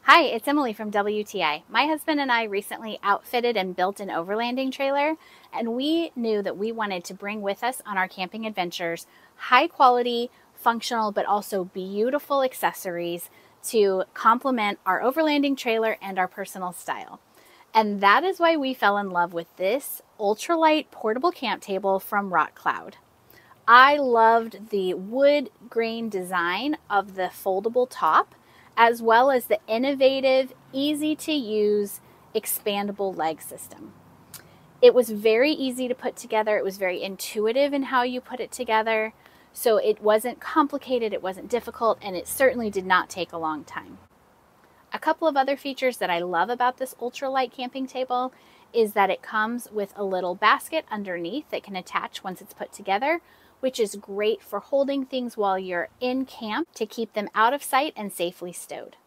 Hi, it's Emily from WTI. My husband and I recently outfitted and built an overlanding trailer, and we knew that we wanted to bring with us on our camping adventures high quality, functional, but also beautiful accessories to complement our overlanding trailer and our personal style. And that is why we fell in love with this ultralight portable camp table from Rock Cloud. I loved the wood grain design of the foldable top, as well as the innovative, easy to use, expandable leg system. It was very easy to put together. It was very intuitive in how you put it together. So it wasn't complicated, it wasn't difficult, and it certainly did not take a long time. A couple of other features that I love about this ultralight camping table is that it comes with a little basket underneath that can attach once it's put together, which is great for holding things while you're in camp to keep them out of sight and safely stowed.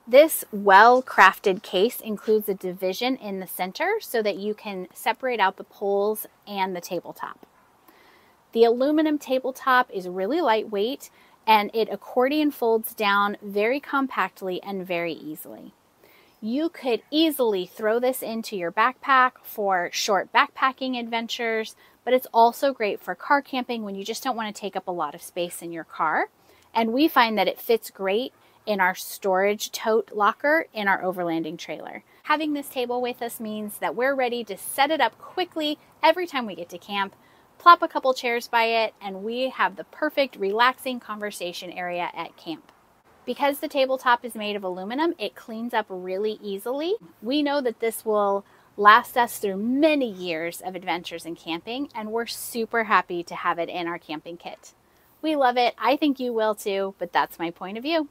This well-crafted case includes a division in the center so that you can separate out the poles and the tabletop. The aluminum tabletop is really lightweight and it accordion folds down very compactly and very easily. You could easily throw this into your backpack for short backpacking adventures, but it's also great for car camping when you just don't want to take up a lot of space in your car. And we find that it fits great in our storage tote locker in our overlanding trailer. Having this table with us means that we're ready to set it up quickly every time we get to camp, plop a couple chairs by it, and we have the perfect relaxing conversation area at camp. Because the tabletop is made of aluminum, it cleans up really easily. We know that this will last us through many years of adventures in camping, and we're super happy to have it in our camping kit. We love it. I think you will too, but that's my point of view.